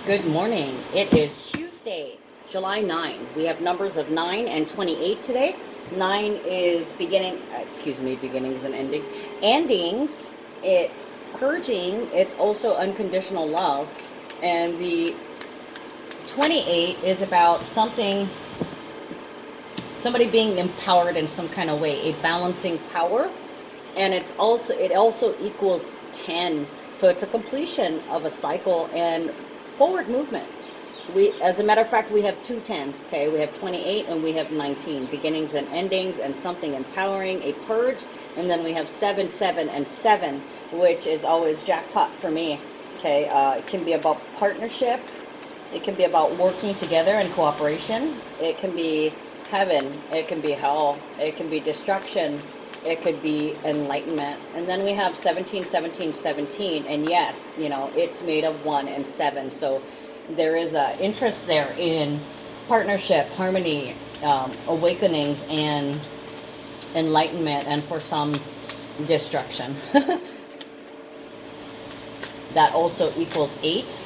Good morning. It is Tuesday, July 9. We have numbers of 9 and 28 today. 9 is beginnings and endings. It's purging. It's also unconditional love. And the 28 is about somebody being empowered in some kind of way, a balancing power. And it also equals 10. So it's a completion of a cycle and forward movement. As a matter of fact, we have two tens. Okay, we have 28 and we have 19, beginnings and endings, and something empowering, a purge. And then we have 7, 7, and 7, which is always jackpot for me. Okay, it can be about partnership. It can be about working together and cooperation. It can be heaven. It can be hell. It can be destruction. It could be enlightenment. And then we have 17, 17, 17. And yes, it's made of 1 and 7. So there is a interest there in partnership, harmony, awakenings, and enlightenment, and for some, destruction. That also equals 8.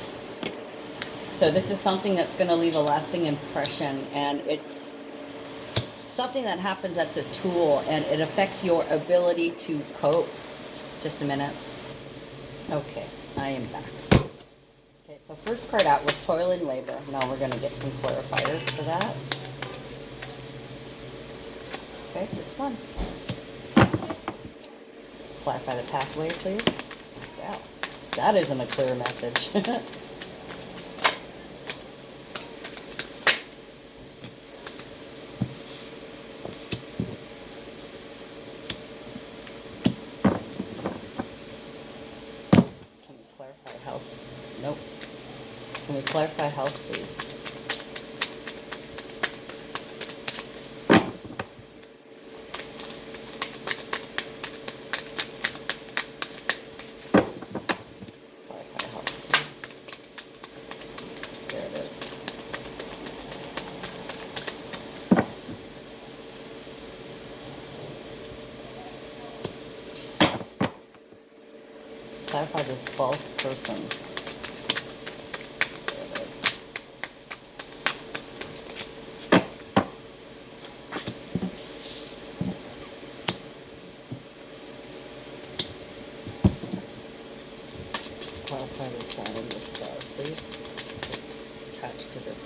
So this is something that's going to leave a lasting impression, and it's something that happens that's a tool, and it affects your ability to cope. Just a minute. Okay, I am back. Okay, so first card out was Toil and Labor. Now we're going to get some clarifiers for that. Okay, just one. Clarify the pathway, please. Wow, that isn't a clear message. House. Nope. Can we clarify house, please? Clarify house, please. There it is. Clarify this false person. There it is. Clarify the sun and the star, please. It's attached to this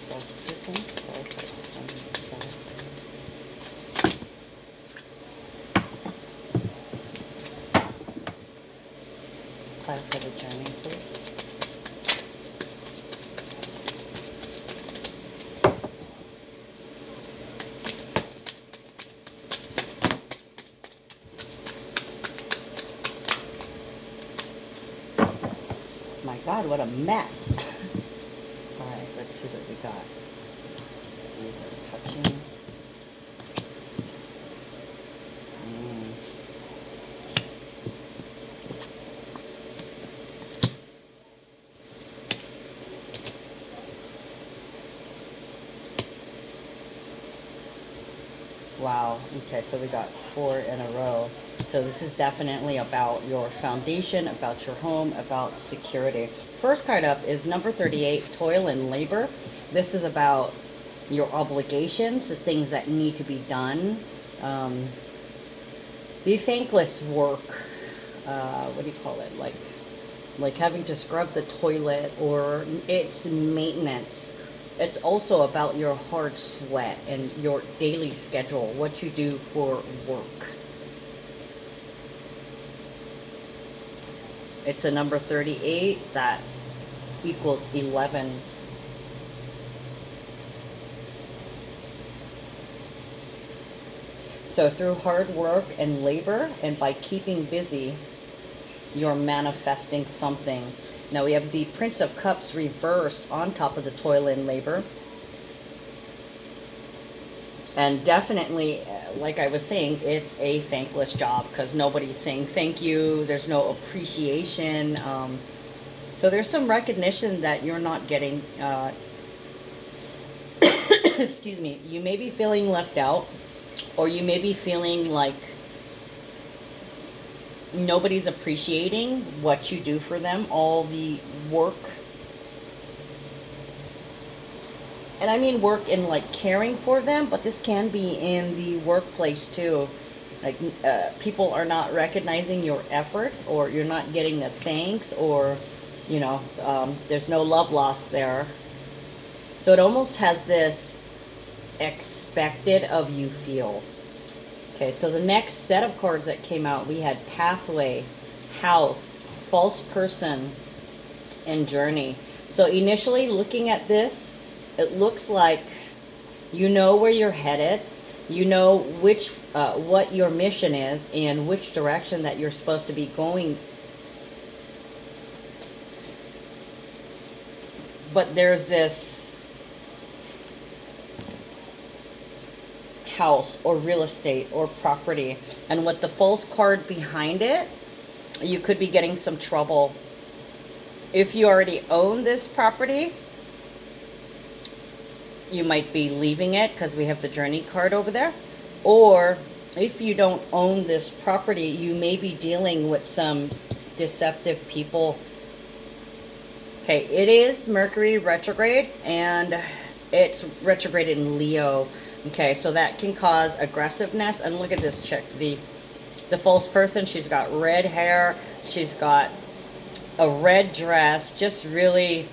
false person. Clarify the sun and the star. Clarify the journey, please. My God, what a mess. All right, let's see what we got. These are touching. Wow. Okay, so we got 4 in a row. So this is definitely about your foundation, about your home, about security. First card up is number 38, Toil and Labor. This is about your obligations, the things that need to be done. The thankless work. What do you call it? Like having to scrub the toilet, or it's maintenance. It's also about your hard sweat and your daily schedule, what you do for work. It's a number 38 that equals 11. So through hard work and labor, and by keeping busy, you're manifesting something. Now we have the Prince of Cups reversed on top of the Toil and Labor. And definitely, like I was saying, it's a thankless job because nobody's saying thank you. There's no appreciation. So there's some recognition that you're not getting. Excuse me. You may be feeling left out, or you may be feeling like nobody's appreciating what you do for them, all the work And I mean work in like caring for them, but this can be in the workplace too. Like people are not recognizing your efforts, or you're not getting the thanks, or there's no love lost there. So it almost has this expected of you feel. Okay, so the next set of cards that came out, we had pathway, house, false person, and journey. So initially looking at this, it looks like you know where you're headed, you know what your mission is and which direction that you're supposed to be going. But there's this house or real estate or property, and with the false card behind it, you could be getting some trouble. If you already own this property, you might be leaving it because we have the journey card over there. Or if you don't own this property, you may be dealing with some deceptive people. Okay, it is Mercury retrograde, and it's retrograde in Leo. Okay, so that can cause aggressiveness. And look at this chick, the false person. She's got red hair. She's got a red dress, just really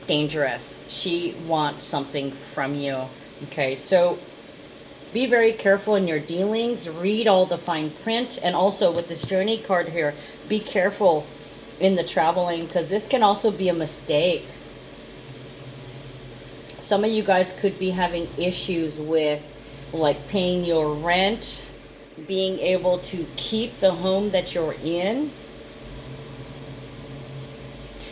dangerous. She wants something from you. Okay, so be very careful in your dealings. Read all the fine print. And also with this journey card here, be careful in the traveling, because this can also be a mistake. Some of you guys could be having issues with like paying your rent, being able to keep the home that you're in.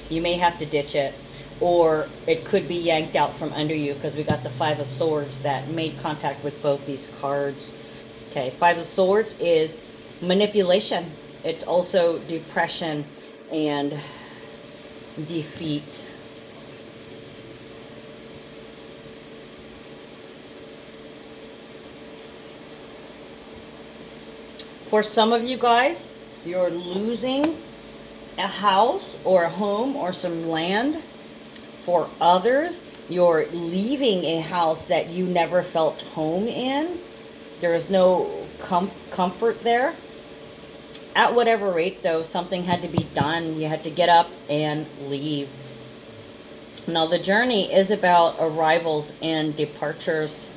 You may have to ditch it, or it could be yanked out from under you, because we got the Five of Swords that made contact with both these cards. Okay, Five of Swords is manipulation. It's also depression and defeat. For some of you guys, you're losing a house or a home or some land. For others, you're leaving a house that you never felt home in. There is no comfort there. At whatever rate, though, something had to be done. You had to get up and leave. Now, the journey is about arrivals and departures.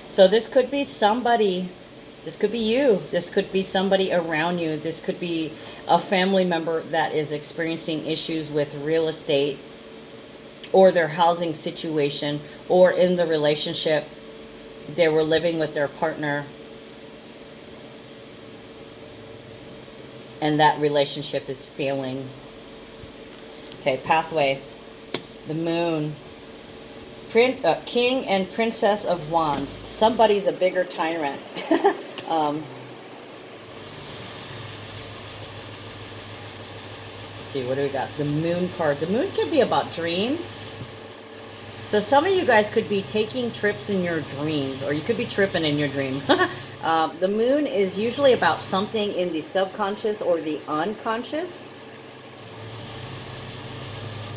So this could be somebody. This could be you. This could be somebody around you. This could be a family member that is experiencing issues with real estate or their housing situation, or in the relationship they were living with their partner and that relationship is failing. Okay, pathway, the moon, King and Princess of Wands. Somebody's a bigger tyrant. Let's see, what do we got? The moon card. The moon can be about dreams. So some of you guys could be taking trips in your dreams, or you could be tripping in your dream. The moon is usually about something in the subconscious or the unconscious.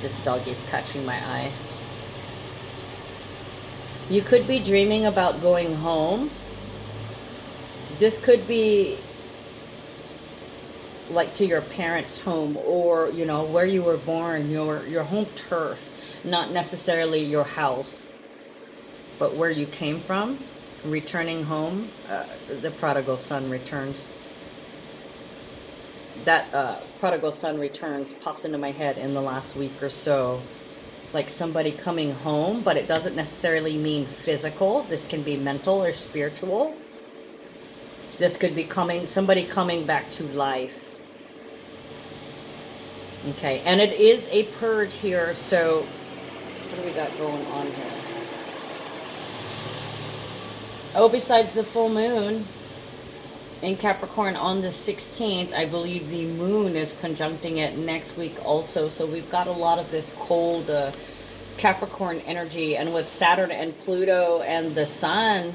This doggy's catching my eye. You could be dreaming about going home. This could be like to your parents' home, or where you were born, your home turf, not necessarily your house, but where you came from. Returning home, the prodigal son returns. That prodigal son returns popped into my head in the last week or so. It's like somebody coming home, but it doesn't necessarily mean physical. This can be mental or spiritual. This could be somebody coming back to life. Okay, and it is a purge here, so what do we got going on here? Oh, besides the full moon in Capricorn on the 16th, I believe the moon is conjuncting it next week also. So we've got a lot of this cold Capricorn energy, and with Saturn and Pluto and the sun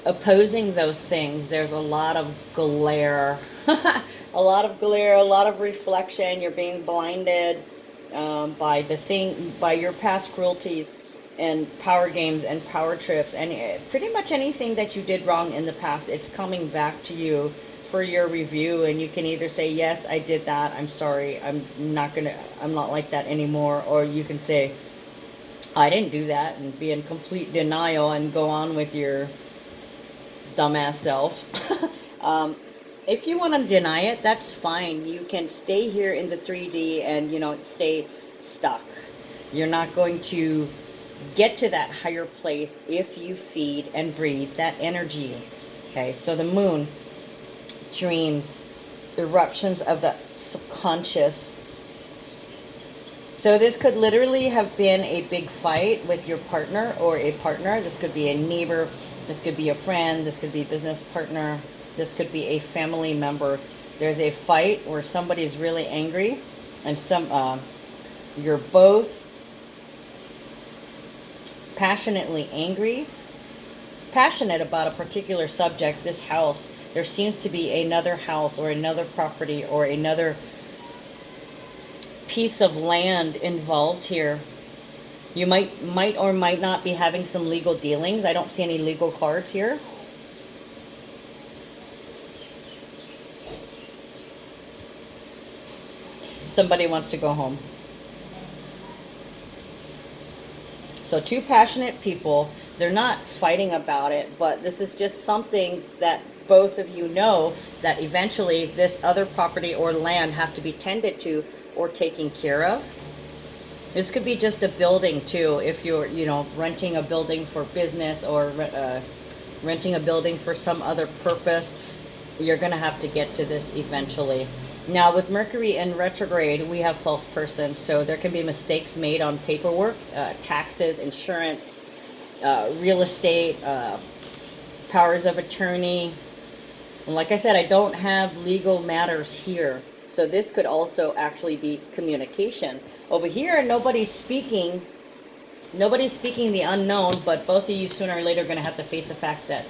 opposing those things, there's a lot of glare. A lot of glare, a lot of reflection. You're being blinded. by your past cruelties and power games and power trips and pretty much anything that you did wrong in the past. It's coming back to you for your review, and you can either say, yes, I did that, I'm sorry, I'm not like that anymore, or you can say, I didn't do that, and be in complete denial and go on with your dumbass self. If you want to deny it, that's fine. You can stay here in the 3D and, stay stuck. You're not going to get to that higher place if you feed and breathe that energy. Okay, so the moon, dreams, eruptions of the subconscious. So this could literally have been a big fight with your partner or a partner. This could be a neighbor. This could be a friend. This could be a business partner. This could be a family member. There's a fight where somebody's really angry, and you're both passionately angry, passionate about a particular subject. This house, there seems to be another house or another property or another piece of land involved here. You might or might not be having some legal dealings. I don't see any legal cards here. Somebody wants to go home. So two passionate people, they're not fighting about it, but this is just something that both of you know that eventually this other property or land has to be tended to or taken care of. This could be just a building too. If you're, renting a building for business or renting a building for some other purpose, you're going to have to get to this eventually. Now, with Mercury in retrograde, we have false person. So there can be mistakes made on paperwork, taxes, insurance, real estate, powers of attorney. And like I said, I don't have legal matters here. So this could also actually be communication. Over here, nobody's speaking the unknown, but both of you sooner or later are going to have to face the fact that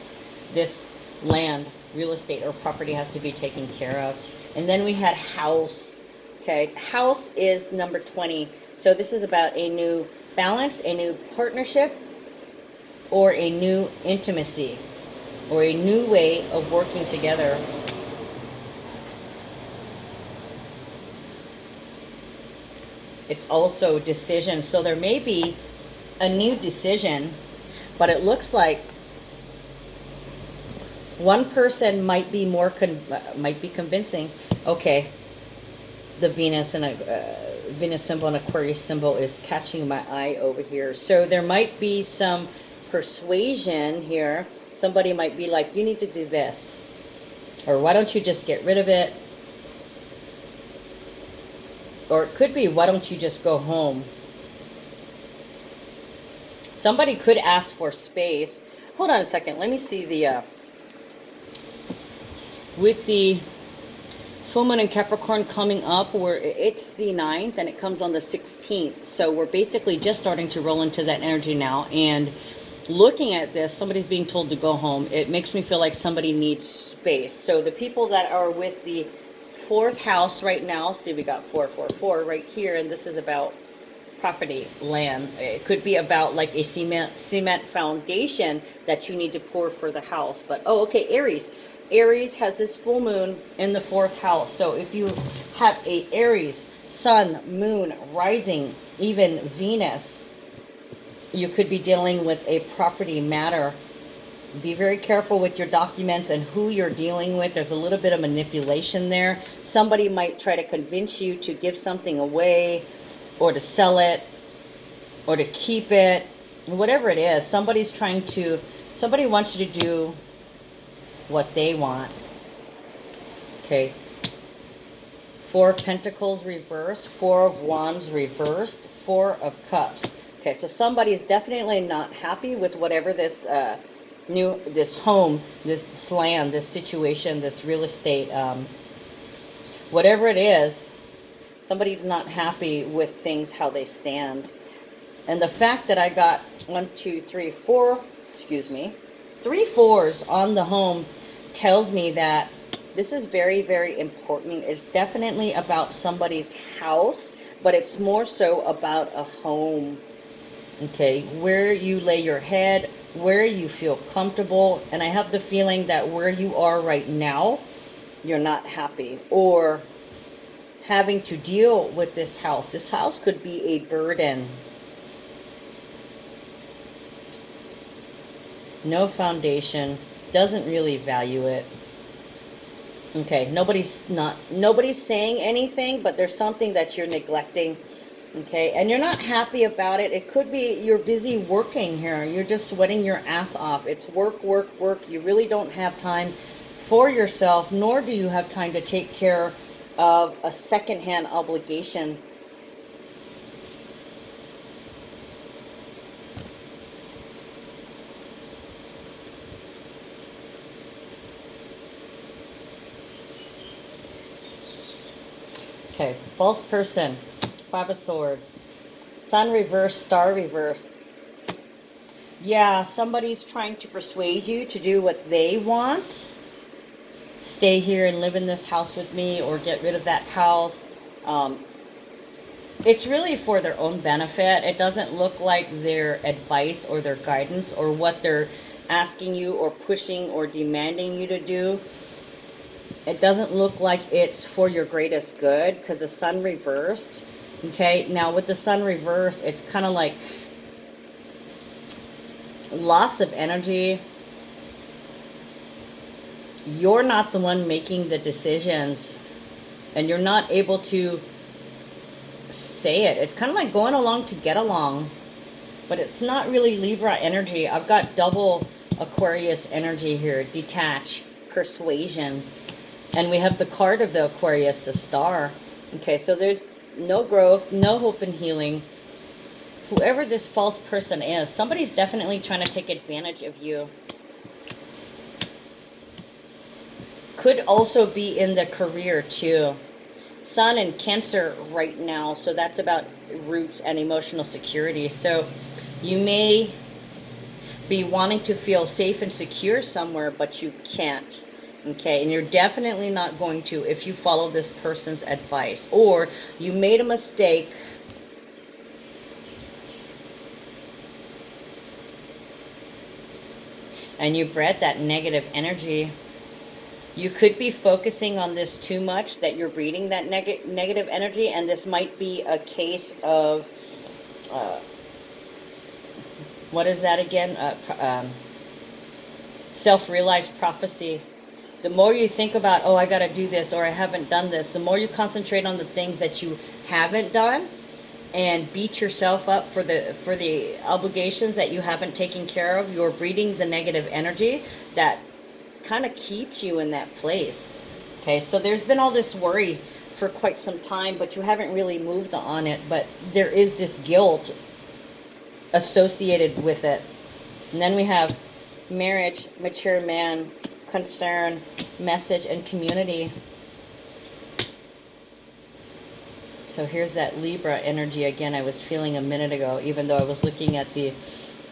this land, real estate, or property has to be taken care of. And then we had house. Okay, house is number 20. So this is about a new balance, a new partnership, or a new intimacy, or a new way of working together. It's also decision. So there may be a new decision, but it looks like one person might be might be convincing. Okay, the Venus and Venus symbol and Aquarius symbol is catching my eye over here. So there might be some persuasion here. Somebody might be like, you need to do this, or why don't you just get rid of it? Or it could be, why don't you just go home? Somebody could ask for space. Hold on a second. Let me see the with the full moon in Capricorn coming up, where it's the 9th and it comes on the 16th. So we're basically just starting to roll into that energy now. And looking at this, somebody's being told to go home. It makes me feel like somebody needs space. So the people that are with the 4th house right now, see, we got 444 right here, and this is about property, land. It could be about like a cement foundation that you need to pour for the house. But okay, Aries has this full moon in the 4th house. So if you have a Aries, sun, moon, rising, even Venus, you could be dealing with a property matter. Be very careful with your documents and who you're dealing with. There's a little bit of manipulation there. Somebody might try to convince you to give something away, or to sell it, or to keep it, whatever it is. Somebody wants you to do what they want. Okay. 4 of Pentacles reversed, 4 of Wands reversed, 4 of Cups. Okay, so somebody is definitely not happy with whatever this this home, this land, this situation, this real estate, whatever it is, somebody's not happy with things, how they stand. And the fact that I got 3 4s on the home tells me that this is very, very important. It's definitely about somebody's house, but it's more so about a home. Okay, where you lay your head, where you feel comfortable. And I have the feeling that where you are right now, you're not happy, or having to deal with this house. This house could be a burden. No foundation, doesn't really value it. Okay, nobody's saying anything, but there's something that you're neglecting. Okay, and you're not happy about it. It could be you're busy working here. You're just sweating your ass off. It's work, work, work. You really don't have time for yourself, nor do you have time to take care of a secondhand obligation. Okay, false person, Five of Swords, Sun reversed, Star reversed. Yeah, somebody's trying to persuade you to do what they want. Stay here and live in this house with me, or get rid of that house. It's really for their own benefit. It doesn't look like their advice or their guidance or what they're asking you or pushing or demanding you to do. It doesn't look like it's for your greatest good, because the Sun reversed. Okay, now with the Sun reversed, it's kind of like loss of energy. You're not the one making the decisions, and you're not able to say it. It's kind of like going along to get along, but it's not really Libra energy. I've got double Aquarius energy here. Detach, persuasion. And we have the card of the Aquarius, the Star. Okay, so there's no growth, no hope and healing. Whoever this false person is, somebody's definitely trying to take advantage of you. Could also be in the career too. Sun in Cancer right now, so that's about roots and emotional security. So you may be wanting to feel safe and secure somewhere, but you can't. Okay, and you're definitely not going to if you follow this person's advice, or you made a mistake and you bred that negative energy. You could be focusing on this too much, that you're breeding that negative energy, and this might be a case of, what is that again? Self-realized prophecy. The more you think about, oh, I got to do this, or I haven't done this, the more you concentrate on the things that you haven't done and beat yourself up for the obligations that you haven't taken care of. You're breeding the negative energy that kind of keeps you in that place. Okay, so there's been all this worry for quite some time, but you haven't really moved on it. But there is this guilt associated with it. And then we have marriage, mature man, concern, message, and community. So here's that Libra energy again I was feeling a minute ago, even though I was looking at the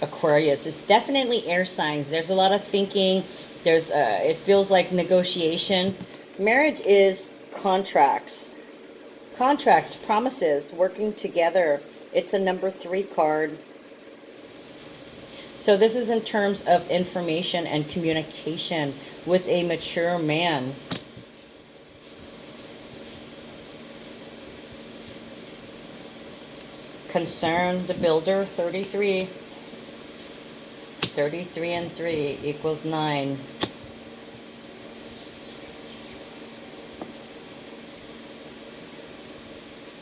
Aquarius. It's definitely air signs. There's a lot of thinking. There's it feels like negotiation. Marriage is contracts, promises, working together. It's a number 3 card. So this is in terms of information and communication with a mature man. Concern, the builder, 33. 33 and 3 equals 9.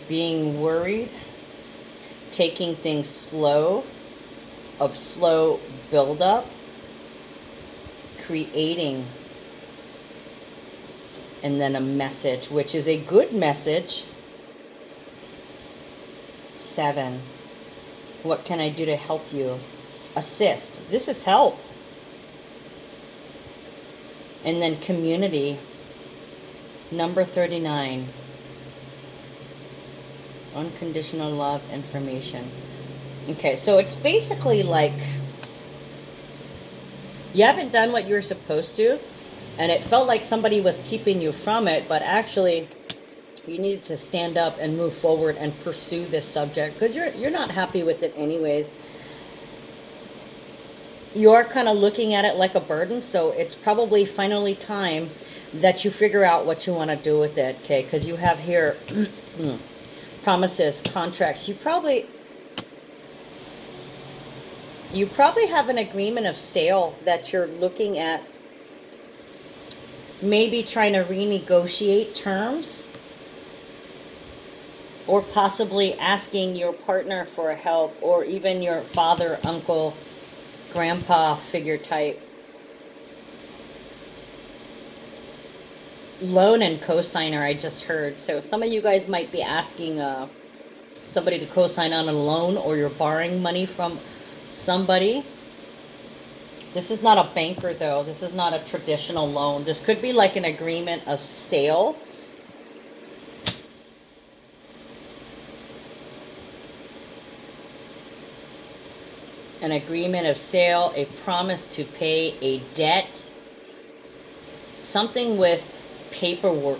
Being worried, taking things slow, of slow build-up, creating, and then a message, which is a good message. 7. What can I do to help you? Assist. This is help. And then community. Number 39. Unconditional love, information. Okay, so it's basically like you haven't done what you're supposed to, and it felt like somebody was keeping you from it, but actually You need to stand up and move forward and pursue this subject, because you're not happy with it anyways. You are kind of looking at it like a burden, so it's probably finally time that you figure out what you want to do with it, okay? Because you have here promises, contracts. You probably have an agreement of sale that you're looking at, maybe trying to renegotiate terms, or possibly asking your partner for help, or even your father, uncle, grandpa figure type. Loan and cosigner, I just heard. So some of you guys might be asking somebody to co-sign on a loan, or you're borrowing money from somebody. This is not a banker though. This is not a traditional loan. This could be like an agreement of sale. An agreement of sale, a promise to pay a debt, something with paperwork.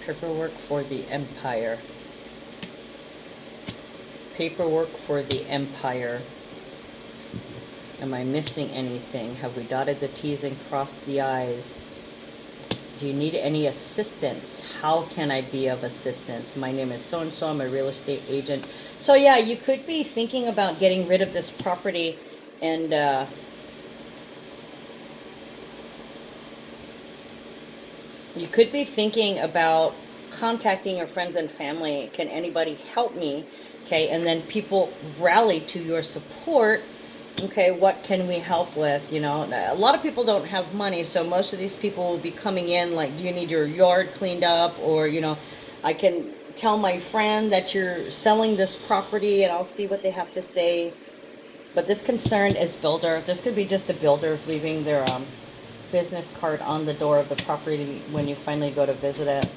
Paperwork for the empire. Paperwork for the empire. Am I missing anything? Have we dotted the T's and crossed the I's? Do you need any assistance? How can I be of assistance? My name is so-and-so. I'm a real estate agent. So yeah, you could be thinking about getting rid of this property, and you could be thinking about contacting your friends and family. Can anybody help me? Okay, and then people rally to your support. Okay, what can we help with? You know, a lot of people don't have money, so most of these people will be coming in like, do you need your yard cleaned up? Or, you know, I can tell my friend that you're selling this property and I'll see what they have to say. But this concern is builder. This could be just a builder leaving their business card on the door of the property when you finally go to visit it.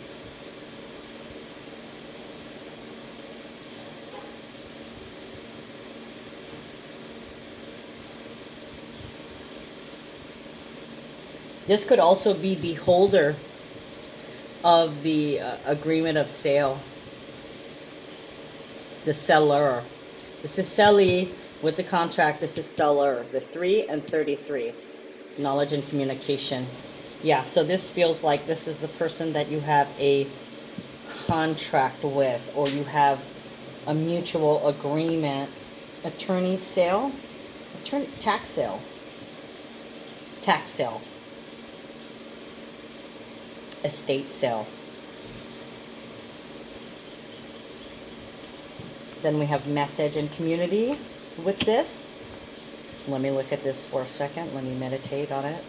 This could also be the holder of the agreement of sale. The seller. This is sellee with the contract. This is seller. The 3 and 33. Knowledge and communication. Yeah, so this feels like this is the person that you have a contract with, or you have a mutual agreement. Attorney sale? Tax sale. Tax sale. Estate sale. Then we have message and community with this. Let me look at this for a second. Let me meditate on it.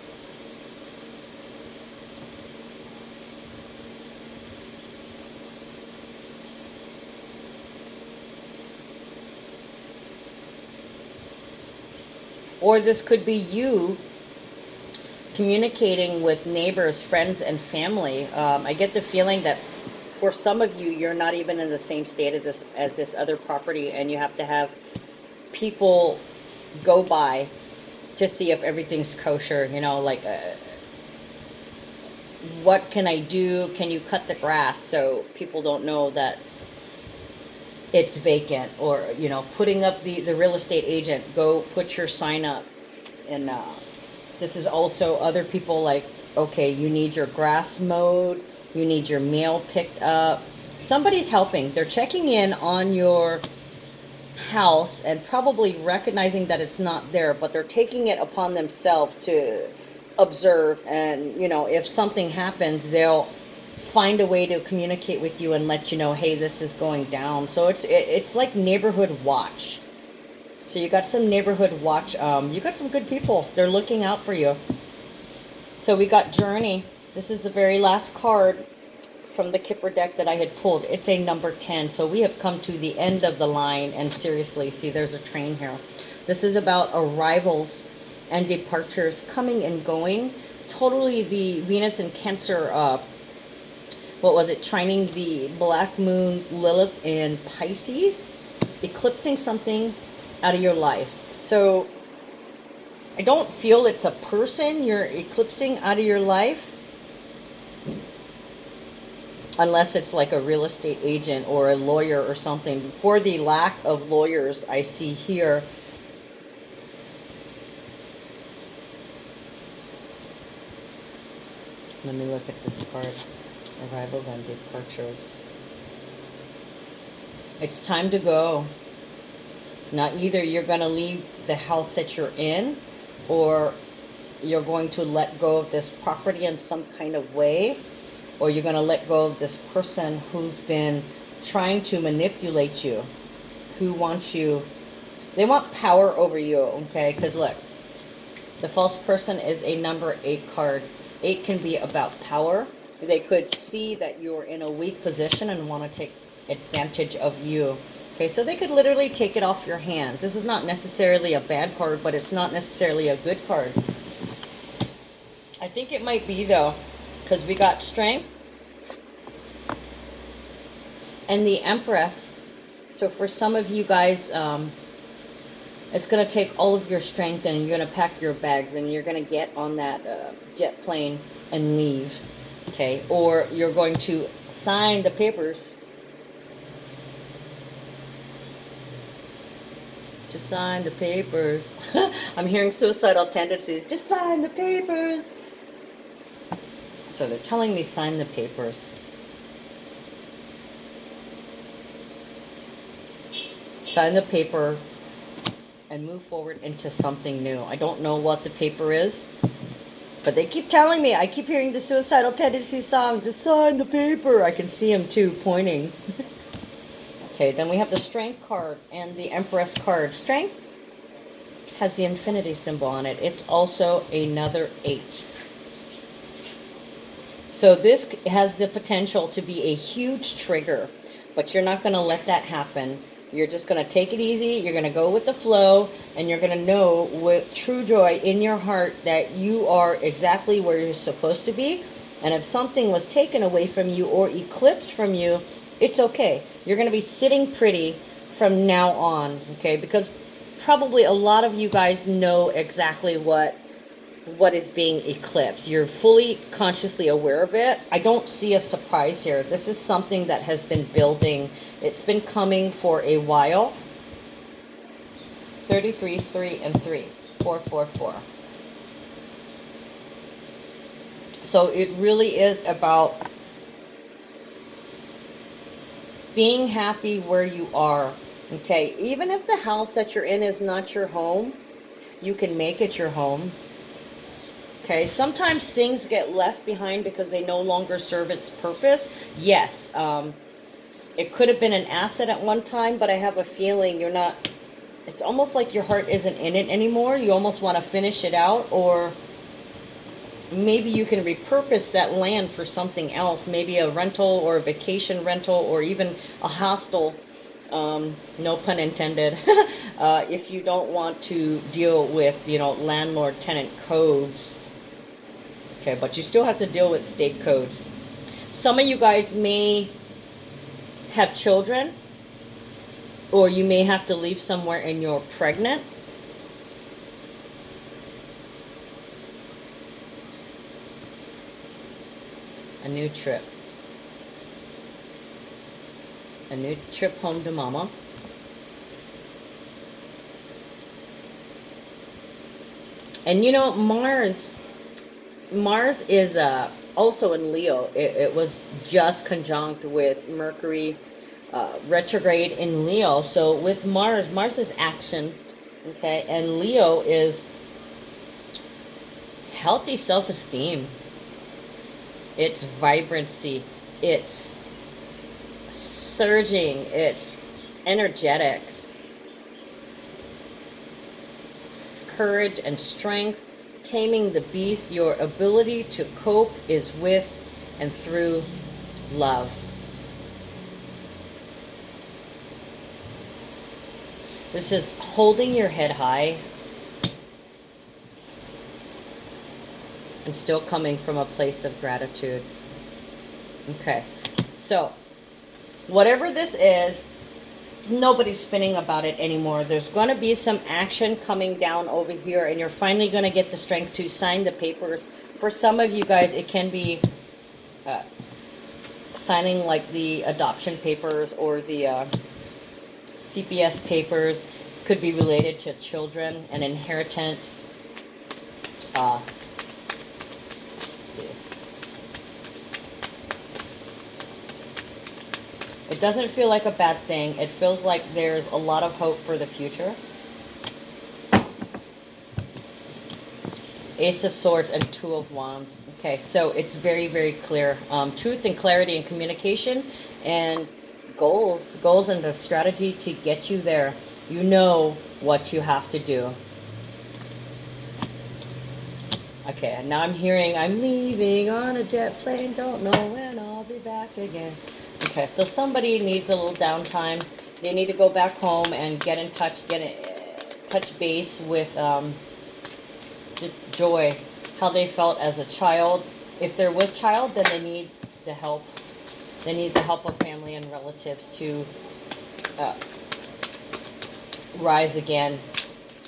Or this could be you communicating with neighbors, friends, and family. I get the feeling that for some of you, you're not even in the same state of this as this other property, and you have to have people go by to see if everything's kosher. You know, like, what can I do? Can you cut the grass so people don't know that it's vacant? Or, you know, putting up the real estate agent, go put your sign up. And this is also other people like, okay, you need your grass mowed, you need your mail picked up. Somebody's helping. They're checking in on your house and probably recognizing that it's not there, but they're taking it upon themselves to observe. And, you know, if something happens, they'll find a way to communicate with you and let you know, hey, this is going down. So it's like neighborhood watch. So you got some neighborhood watch. You got some good people. They're looking out for you. So we got Journey. This is the very last card from the Kipper deck that I had pulled. It's a number 10. So we have come to the end of the line. And seriously, see, there's a train here. This is about arrivals and departures, coming and going. Totally the Venus and Cancer what was it, trining the black moon Lilith in Pisces, eclipsing something out of your life. So I don't feel it's a person you're eclipsing out of your life, unless it's like a real estate agent or a lawyer or something. For the lack of lawyers I see here, let me look at this card. Arrivals and departures. It's time to go. Now, either you're going to leave the house that you're in, or you're going to let go of this property in some kind of way, or you're going to let go of this person who's been trying to manipulate you, who wants you, they want power over you, okay? Because look, the false person is a number 8 card. 8 can be about power. They could see that you're in a weak position and want to take advantage of you. Okay, so they could literally take it off your hands. This is not necessarily a bad card, but it's not necessarily a good card. I think it might be, though, because we got strength and the Empress. So for some of you guys, it's going to take all of your strength, and you're going to pack your bags and you're going to get on that jet plane and leave. Okay, or you're going to sign the papers. Just sign the papers. I'm hearing suicidal tendencies. Just sign the papers. So they're telling me sign the papers. Sign the paper and move forward into something new. I don't know what the paper is, but they keep telling me. I keep hearing the suicidal tendency song. Just sign the paper. I can see him too pointing. Okay, then we have the Strength card and the Empress card. Strength has the infinity symbol on it. It's also another 8. So this has the potential to be a huge trigger, but you're not going to let that happen. You're just going to take it easy. You're going to go with the flow, and you're going to know with true joy in your heart that you are exactly where you're supposed to be. And if something was taken away from you or eclipsed from you, it's okay. You're going to be sitting pretty from now on, okay? Because probably a lot of you guys know exactly what is being eclipsed. You're fully consciously aware of it. I don't see a surprise here. This is something that has been building. It's been coming for a while. 33, 3, and 3. 4, 4, 4. So it really is about being happy where you are, okay? Even if the house that you're in is not your home, you can make it your home, okay? Sometimes things get left behind because they no longer serve its purpose. Yes, it could have been an asset at one time, but I have a feeling you're not, it's almost like your heart isn't in it anymore. You almost want to finish it out, or maybe you can repurpose that land for something else, maybe a rental or a vacation rental, or even a hostel, no pun intended, if you don't want to deal with, landlord-tenant codes. Okay, but you still have to deal with state codes. Some of you guys may have children, or you may have to leave somewhere and you're pregnant. A new trip. A new trip home to mama. And Mars is also in Leo. It was just conjunct with Mercury retrograde in Leo. So with Mars is action, okay? And Leo is healthy self-esteem. It's vibrancy. It's surging. It's energetic. Courage and strength. Taming the beast. Your ability to cope is with and through love. This is holding your head high and still coming from a place of gratitude. Okay, so whatever this is, nobody's spinning about it anymore. There's going to be some action coming down over here, and you're finally going to get the strength to sign the papers. For some of you guys, it can be signing like the adoption papers or the CPS papers. This could be related to children and inheritance. Let's see. It doesn't feel like a bad thing. It feels like there's a lot of hope for the future. Ace of Swords and Two of Wands. Okay, so it's very, very clear. Truth and clarity and communication and goals. Goals and the strategy to get you there. You know what you have to do. Okay, and now I'm hearing, I'm leaving on a jet plane, don't know when I'll be back again. Okay, so somebody needs a little downtime. They need to go back home and get in touch, touch base with joy, how they felt as a child. If they're with child, then they need the help. They need the help of family and relatives to rise again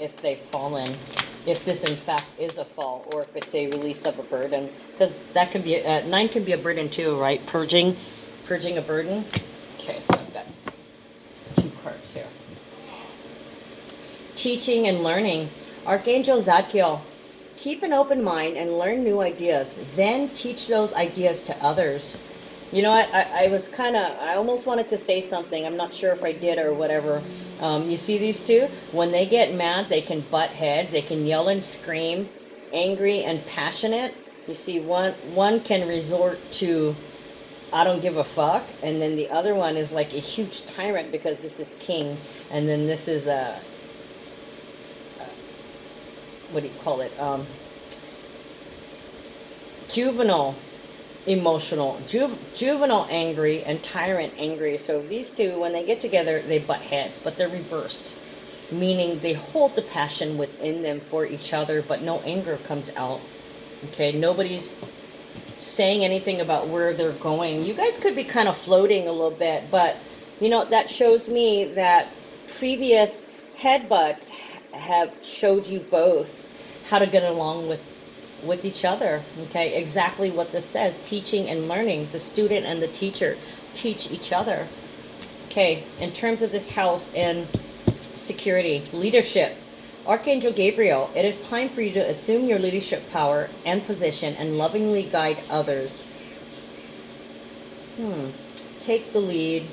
if they've fallen. If this in fact is a fall, or if it's a release of a burden, because that can be 9 can be a burden too, right? Purging a burden. Okay, so I've got 2 cards here. Teaching and learning. Archangel Zadkiel. Keep an open mind and learn new ideas. Then teach those ideas to others. You know what? I almost wanted to say something. I'm not sure if I did or whatever. You see these two? When they get mad, they can butt heads. They can yell and scream, angry and passionate. You see, one can resort to, I don't give a fuck. And then the other one is like a huge tyrant because this is king. And then this is a what do you call it? Juvenile emotional, juvenile angry and tyrant angry. So these two, when they get together, they butt heads, but they're reversed, meaning they hold the passion within them for each other, but no anger comes out. Okay, nobody's saying anything about where they're going. You guys could be kind of floating a little bit, but you know, that shows me that previous headbutts have showed you both how to get along with each other. Okay, exactly what this says. Teaching and learning. The student and the teacher teach each other. Okay, in terms of this house and security, leadership. Archangel Gabriel, it is time for you to assume your leadership power and position and lovingly guide others. Take the lead.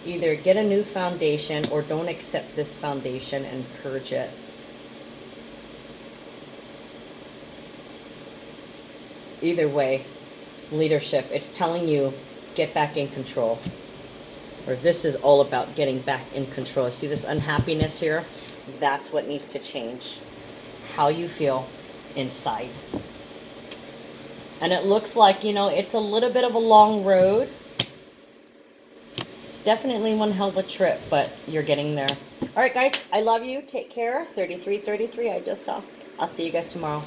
Either get a new foundation or don't accept this foundation and purge it. Either way, leadership, it's telling you, get back in control. Or this is all about getting back in control. See this unhappiness here? That's what needs to change. How you feel inside. And it looks like, you know, it's a little bit of a long road. It's definitely one hell of a trip, but you're getting there. All right, guys, I love you. Take care. 3333, I just saw. I'll see you guys tomorrow.